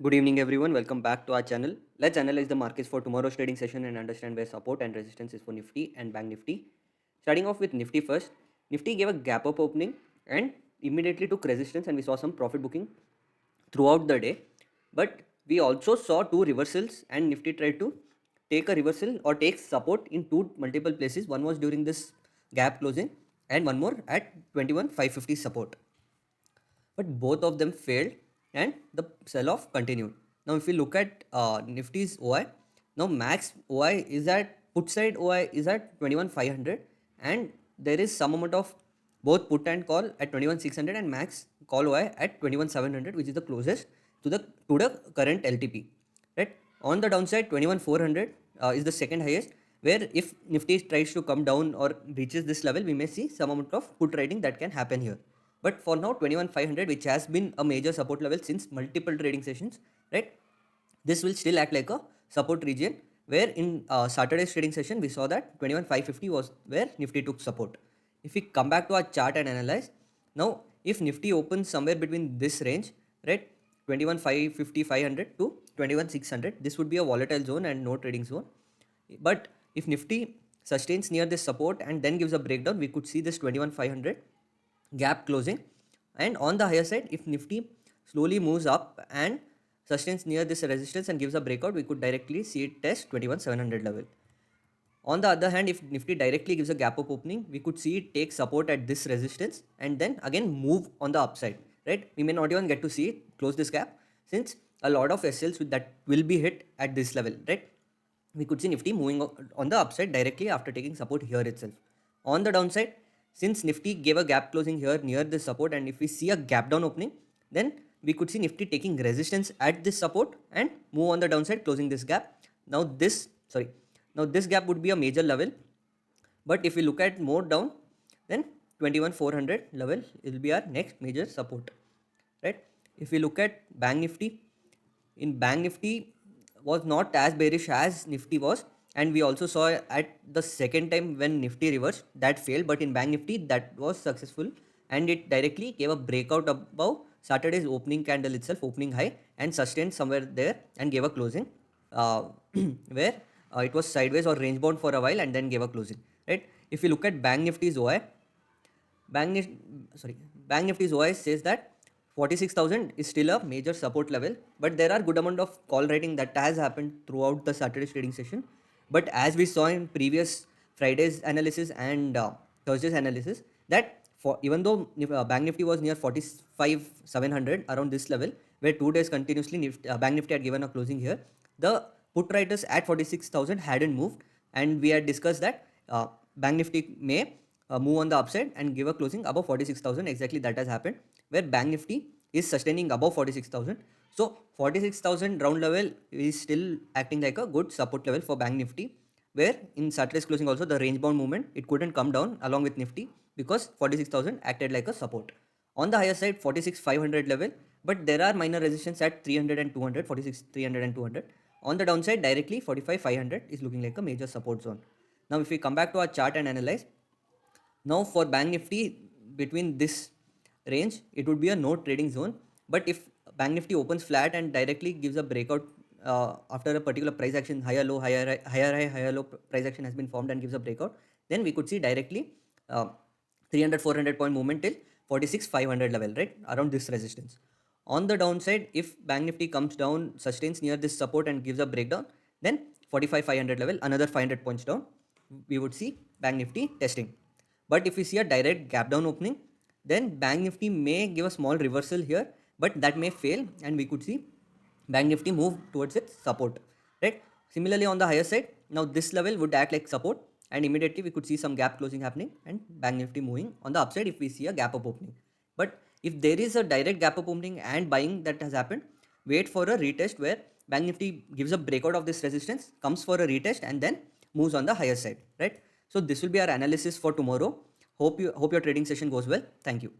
Good evening, everyone. Welcome back to our channel. Let's analyze the markets for tomorrow's trading session and understand where support and resistance is for Nifty and Bank Nifty. Starting off with Nifty first, Nifty gave a gap up opening and immediately took resistance, and we saw some profit booking throughout the day. But we also saw two reversals, and Nifty tried to take a reversal or take support in two multiple places. One was during this gap closing, and one more at 21,550 support, but both of them failed and the sell off continued. Now, if we look at Nifty's OI, now max OI is at put side OI is at 21,500, and there is some amount of both put and call at 21,600 and max call OI at 21,700, which is the closest to the current LTP. Right, on the downside, 21,400 is the second highest, where if Nifty tries to come down or reaches this level, we may see some amount of put trading that can happen here. But for now, 21,500, which has been a major support level since multiple trading sessions, right? This will still act like a support region, where in Saturday's trading session, we saw that 21,550 was where Nifty took support. If we come back to our chart and analyze, now if Nifty opens somewhere between this range, right, 21,550, 500 to 21,600, this would be a volatile zone and no trading zone. But if Nifty sustains near this support and then gives a breakdown, we could see this 21,500 gap closing. And on the higher side, if Nifty slowly moves up and sustains near this resistance and gives a breakout, we could directly see it test 21,700 level. On the other hand, if Nifty directly gives a gap up opening, we could see it take support at this resistance and then again move on the upside, right? We may not even get to see it close this gap, since a lot of SLs with that will be hit at this level, right? We could see Nifty moving on the upside directly after taking support here itself. On the downside, since Nifty gave a gap closing here near this support, and if we see a gap down opening, then we could see Nifty taking resistance at this support and move on the downside, closing this gap. Now this gap would be a major level, but if we look at more down, then 21,400 level will be our next major support, right? If we look at Bank Nifty, in Bank Nifty was not as bearish as Nifty was, and we also saw at the second time when Nifty reversed that failed, but in Bank Nifty that was successful, and it directly gave a breakout above Saturday's opening candle itself, opening high, and sustained somewhere there and gave a closing uh, where it was sideways or range bound for a while and then gave a closing, right? If you look at Bank Nifty's OI, Bank Nifty, Bank Nifty's OI says that 46,000 is still a major support level, but there are good amount of call writing that has happened throughout the Saturday trading session. But as we saw in previous Friday's analysis and Thursday's analysis, that for even though Bank Nifty was near 45,700 around this level, where 2 days continuously Bank Nifty had given a closing here, the put writers at 46,000 hadn't moved, and we had discussed that Bank Nifty may move on the upside and give a closing above 46,000. Exactly that has happened, where Bank Nifty is sustaining above 46,000. So 46,000 round level is still acting like a good support level for Bank Nifty, where in Saturday's closing also the range bound movement, it couldn't come down along with Nifty because 46,000 acted like a support. On the higher side, 46,500 level, but there are minor resistance at 300 and 200, 46, 300 and 200. On the downside, directly 45,500 is looking like a major support zone. Now, if we come back to our chart and analyze, now for Bank Nifty, between this range, it would be a no trading zone. But if Bank Nifty opens flat and directly gives a breakout after a particular price action, higher low, higher high, higher low price action has been formed and gives a breakout, then we could see directly 300, 400 point movement till 46,500 level, right? Around this resistance. On the downside, if Bank Nifty comes down, sustains near this support and gives a breakdown, then 45,500 level, another 500 points down, we would see Bank Nifty testing. But if we see a direct gap down opening, then Bank Nifty may give a small reversal here, but that may fail, and we could see Bank Nifty move towards its support, right? Similarly, on the higher side, now this level would act like support, and immediately we could see some gap closing happening and Bank Nifty moving on the upside if we see a gap up opening. But if there is a direct gap up opening and buying that has happened, wait for a retest where Bank Nifty gives a breakout of this resistance, comes for a retest, and then moves on the higher side, right? So this will be our analysis for tomorrow. Hope your trading session goes well. Thank you.